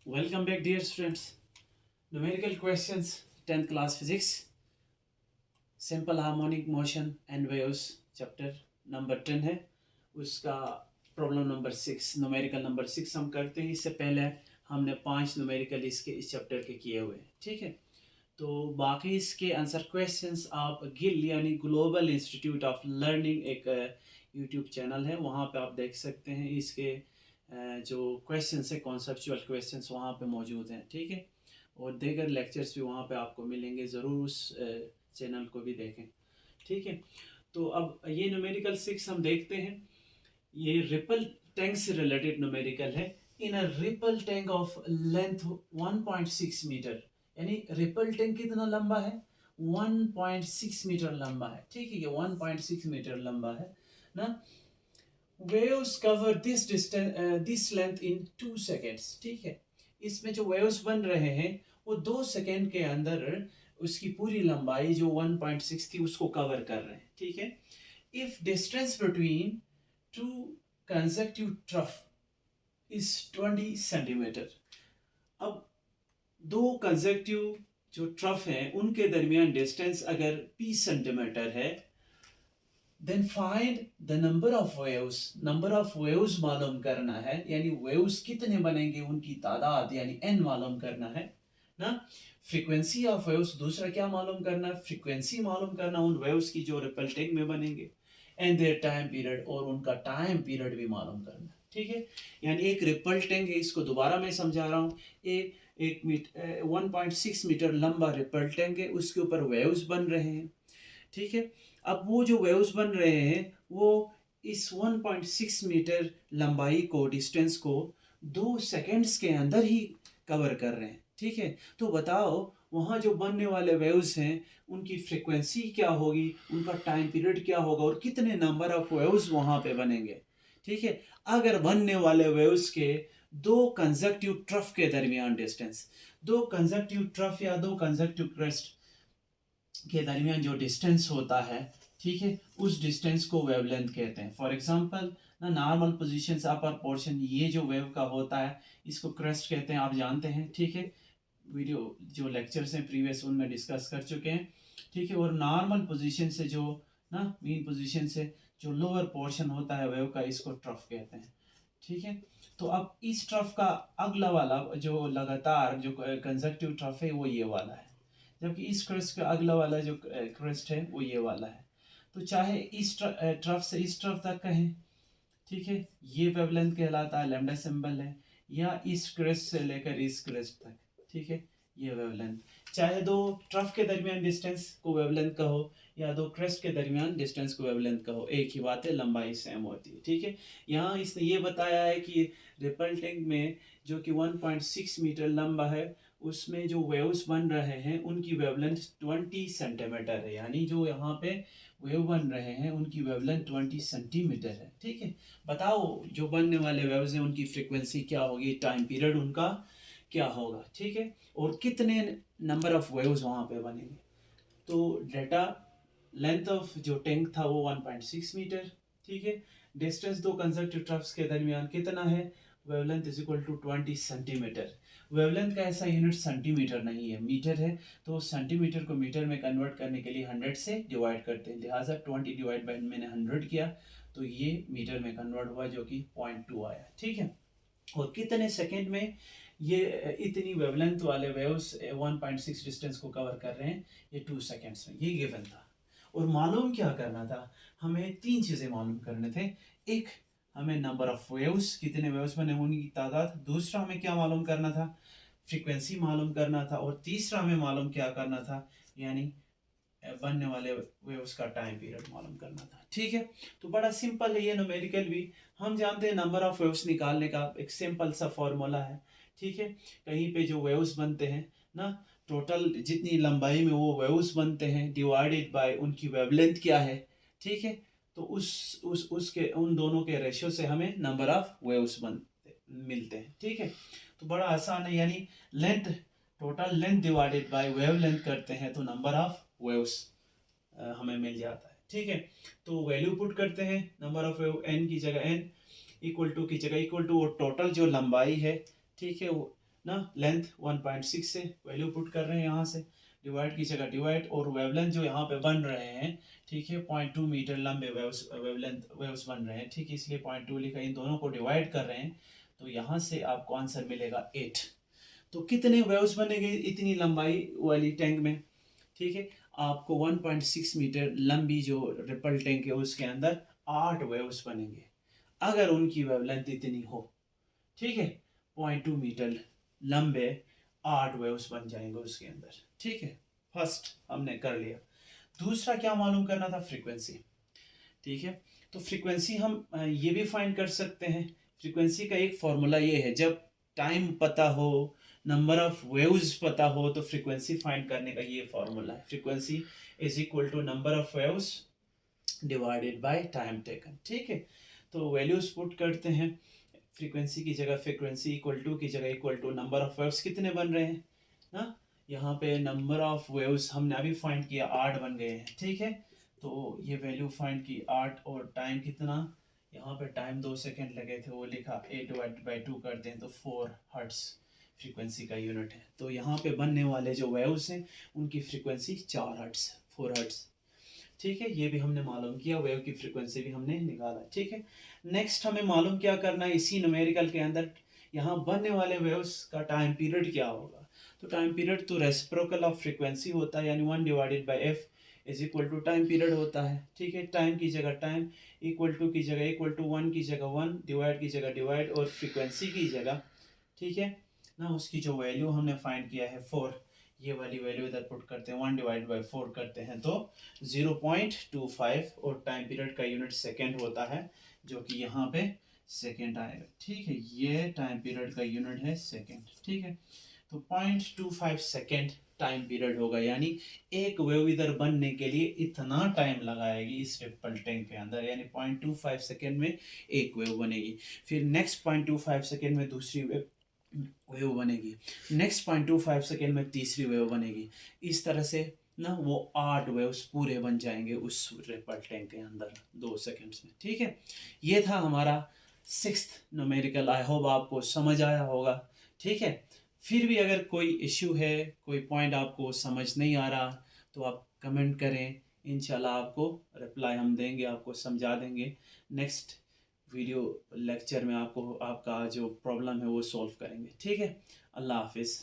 Welcome back, dear students. Numerical questions, 10th class physics, simple harmonic motion and waves, chapter number 10 है. उसका problem number 6, numerical number 6 हम करते हैं. इससे पहले हमने 5 न्यूमेरिकल इसके इस चैप्टर के किए हुए हैं. ठीक है, तो बाकी इसके आंसर क्वेश्चंस आप गिल यानी ग्लोबल इंस्टीट्यूट ऑफ लर्निंग एक यूट्यूब चैनल है, वहाँ पे आप देख सकते हैं. इसके जो क्वेश्चंस है कॉन्सेप्चुअल क्वेश्चंस वहाँ पे मौजूद हैं. ठीक है, और दीगर लेक्चर्स भी वहाँ पे आपको मिलेंगे. ज़रूर उस चैनल को भी देखें. ठीक है, तो अब ये न्यूमेरिकल 6 हम देखते हैं. ये रिपल टैंक से रिलेटेड न्यूमेरिकल है. In a ripple tank of length 1.6 metre, यानी रिपल टैंक कितना लंबा है? 1.6 मीटर लंबा है. ठीक है, ये 1.6 मीटर लंबा है ना. Waves cover this distance this length in 2 seconds. ठीक है, इसमें जो वेव्स बन रहे हैं वो 2 सेकेंड के अंदर उसकी पूरी लंबाई जो 1.6 थी उसको कवर कर रहे हैं. ठीक है, if distance between two consecutive trough is 20 centimetre. अब दो कंसेक्यूटिव जो ट्रफ हैं उनके दरमियान डिस्टेंस अगर 20 सेंटीमीटर है, then find the number of waves. Number of waves मालूम करना है, यानी वेव्स कितने बनेंगे उनकी तादाद यानी n मालूम करना है ना. फ्रीक्वेंसी ऑफ वेव्स दूसरा क्या मालूम करना है? फ्रीक्वेंसी मालूम करना उन वेव्स की जो रिपल टैंक में बनेंगे. एंड देयर टाइम पीरियड, और उनका टाइम पीरियड भी मालूम करना है. ठीक है, यानी एक रिपल टैंक है, इसको दोबारा मैं समझा रहा हूँ. एक मीटर 1.6 मीटर लंबा रिपल टैंक है, उसके ऊपर वेव्स बन रहे हैं. ठीक है, अब वो जो वेव्स बन रहे हैं वो इस 1.6 मीटर लंबाई को, डिस्टेंस को 2 सेकेंड्स के अंदर ही कवर कर रहे हैं. ठीक है, तो बताओ वहाँ जो बनने वाले वेव्स हैं उनकी फ्रीक्वेंसी क्या होगी, उनका टाइम पीरियड क्या होगा, और कितने नंबर ऑफ वेव्स वहाँ पे बनेंगे. ठीक है, अगर बनने वाले वेव्स के दो कंजक्टिव ट्रफ के दरमियान डिस्टेंस, दो कंजक्टिव ट्रफ या दो कंजक्टिव क्रेस्ट के दरमियान जो डिस्टेंस होता है, ठीक है, उस डिस्टेंस को वेवलेंथ कहते हैं. फॉर एग्जांपल ना, नॉर्मल पोजीशन से अपर पोर्शन ये जो वेव का होता है इसको क्रेस्ट कहते हैं, आप जानते हैं. ठीक है, वीडियो जो लेक्चर्स हैं प्रीवियस उनमें डिस्कस कर चुके हैं. ठीक है, और नॉर्मल पोजीशन से जो ना मीन पोजीशन से जो लोअर पोर्शन होता है वेव का, इसको ट्रफ कहते हैं. ठीक है, तो अब इस ट्रफ का अगला वाला जो लगातार जो कंजक्टिव ट्रफ है वो ये वाला है, जबकि इस क्रेस्ट का अगला वाला जो क्रेस्ट है वो ये वाला है. तो चाहे इस ट्रफ से इस ट्रफ तक कहें, ठीक है, ये वेवलेंथ कहलाता है, लैम्डा सिंबल है, या इस क्रेस्ट से लेकर इस क्रेस्ट तक, ठीक है, ये वेवलेंथ. चाहे दो ट्रफ के दरमियान डिस्टेंस को वेवलेंथ कहो या दो क्रेस्ट के दरमियान डिस्टेंस को वेवलेंथ कहो, एक ही बात है, लंबाई सेम होती है. ठीक है, यहाँ इसने ये बताया है कि रिपल टैंक में जो कि 1.6 मीटर लंबा है उसमें जो वेव्स बन रहे हैं उनकी वेवलेंथ 20 सेंटीमीटर है, यानी जो यहाँ पे वेव बन रहे हैं उनकी वेवलेंथ 20 सेंटीमीटर है. ठीक है, बताओ जो बनने वाले वेव्स हैं उनकी फ्रीक्वेंसी क्या होगी, टाइम पीरियड उनका क्या होगा. ठीक है, और कितने नंबर ऑफ वेव्स वहाँ पे बनेंगे. तो डेटा लेंथ ऑफ जो टैंक था वो 1.6 मीटर. ठीक है, डिस्टेंस दो कंजक्टिव ट्रफ्स के दरमियान कितना है, wavelength is equal to 20 centimetre. Wavelength का ऐसा यूनिट सेंटीमीटर नहीं है, मीटर है, तो सेंटीमीटर को मीटर में कन्वर्ट करने के लिए 100 से डिवाइड करते हैं, लिहाजा 20 डिवाइड बाय मैंने 100 किया तो ये मीटर में कन्वर्ट हुआ जो कि 0.2 आया. ठीक है, और कितने सेकेंड में ये इतनी वेवलेंथ वाले वेव्स 1.6 डिस्टेंस को कवर कर रहे हैं, ये 2 सेकेंड्स में, ये गिवन था. और मालूम क्या करना था, हमें 3 चीज़ें मालूम करने थे. एक, हमें नंबर ऑफ वेव्स, कितने वेव्स बने उनकी तादाद. दूसरा हमें क्या मालूम करना था, फ्रीक्वेंसी मालूम करना था. और तीसरा हमें मालूम क्या करना था, यानी बनने वाले वेव्स का टाइम पीरियड मालूम करना था. ठीक है, तो बड़ा सिंपल है ये न्यूमेरिकल भी. हम जानते हैं नंबर ऑफ वेव्स निकालने का एक सिंपल सा फॉर्मूला है. ठीक है, कहीं पे जो वेव्स बनते हैं ना, टोटल जितनी लंबाई में वो वेव्स बनते हैं डिवाइडेड बाय उनकी वेवलेंथ क्या है. ठीक है, तो उसके उन दोनों के रेशियो से हमें नंबर ऑफ वेव्स बनते मिलते हैं. ठीक है, तो बड़ा आसान है, यानी length, total length divided by wavelength करते हैं तो नंबर ऑफ वेव्स हमें मिल जाता है. ठीक है, तो वैल्यू पुट करते हैं, नंबर ऑफ वेव n की जगह n, इक्वल टू की जगह इक्वल टू, और टोटल जो लंबाई है, ठीक है, वो ना लेंथ 1.6 से वैल्यू पुट कर रहे हैं यहाँ से, डिवाइड की जगह डिवाइड, और वेवलेंथ जो यहाँ पे बन रहे हैं, ठीक है, 0.2 मीटर लंबे वेव्स बन रहे हैं, ठीक है, इसलिए 0.2 लिखा, इन दोनों को डिवाइड कर रहे हैं, तो यहाँ से आपको आंसर मिलेगा 8। तो कितने वेव्स बनेंगे इतनी लंबाई वाली टैंक में, ठीक है, आपको 1.6 मीटर लंबी जो रिपल टैंक है उसके अंदर 8 वेव्स बनेंगे अगर उनकी वेवलेंथ इतनी हो, ठीक है, 0.2 मीटर लंबे 8 वेव्स बन जाएंगे उसके अंदर, ठीक है, फर्स्ट हमने कर लिया। दूसरा क्या मालूम करना था, फ्रीक्वेंसी, ठीक है, तो फ्रीक्वेंसी हम ये भी फाइंड कर सकते हैं। फ्रीक्वेंसी का एक फॉर्मूला ये है, जब टाइम पता हो, नंबर ऑफ वेव्स पता हो, तो फ्रीक्वेंसी फाइंड करने का ये फॉर्मूला है, frequency is equal to number of waves divided by time taken, ठीक है। तो वैल्यूज पुट करते हैं, फ्रीक्वेंसी की जगह फ्रीक्वेंसी इक्वल टू की जगह equal to number of waves कितने बन रहे हैं ना, यहाँ पे नंबर ऑफ वेव्स हमने अभी फाइंड किया 8 बन गए हैं, ठीक है, तो ये वैल्यू फाइंड की 8, और टाइम कितना, यहाँ पे टाइम 2 सेकेंड लगे थे, वो लिखा 8 डिवाइड बाई 2 करते हैं तो 4 हर्ट्स फ्रीक्वेंसी का यूनिट है। तो यहाँ पे बनने वाले जो वेव्स हैं उनकी फ्रीक्वेंसी 4 हर्ट्स, 4 हर्ट्स, ठीक है, ये भी हमने मालूम किया, वेव की फ्रीक्वेंसी भी हमने निकाला, ठीक है। नेक्स्ट हमें मालूम क्या करना है, इसी न्यूमेरिकल के अंदर यहाँ बनने वाले वेव्स का टाइम पीरियड क्या होगा। तो टाइम पीरियड तो रेसिप्रोकल ऑफ फ्रीक्वेंसी होता है, यानी 1 divided by F is equal to time period होता है, ठीक है, टाइम की जगह टाइम, इक्वल टू की जगह इक्वल टू, 1 की जगह 1, डिवाइड की जगह डिवाइड, और फ्रीक्वेंसी की जगह, ठीक है ना, उसकी जो वैल्यू हमने फाइंड किया है 4, ये वाली वैल्यू इधर पुट करते हैं, 1 डिवाइड बाई 4 करते हैं तो 0.25, और टाइम पीरियड का यूनिट सेकेंड होता है, जो कि यहाँ पे सेकेंड आएगा, ठीक है, ये टाइम पीरियड का यूनिट है सेकेंड, ठीक है, तो 0.25 सेकेंड टाइम पीरियड होगा, यानी एक वेव इधर बनने के लिए इतना टाइम लगाएगी इस रिपल टैंक के अंदर, यानी 0.25 सेकेंड में एक वेव बनेगी, फिर नेक्स्ट 0.25 सेकेंड में दूसरी वेव बनेगी, नेक्स्ट 0.25 सेकेंड में तीसरी वेव बनेगी, इस तरह से ना वो 8 वेव्स पूरे बन जाएंगे उस रिपल टैंक के अंदर 2 सेकेंड्स में, ठीक है। ये था हमारा 6th न्यूमेरिकल, आई होप आपको समझ आया होगा, ठीक है। फिर भी अगर कोई इश्यू है, कोई पॉइंट आपको समझ नहीं आ रहा, तो आप कमेंट करें, इंशाल्लाह आपको रिप्लाई हम देंगे, आपको समझा देंगे, नेक्स्ट वीडियो लेक्चर में आपको आपका जो प्रॉब्लम है वो सॉल्व करेंगे, ठीक है। अल्लाह हाफिज़।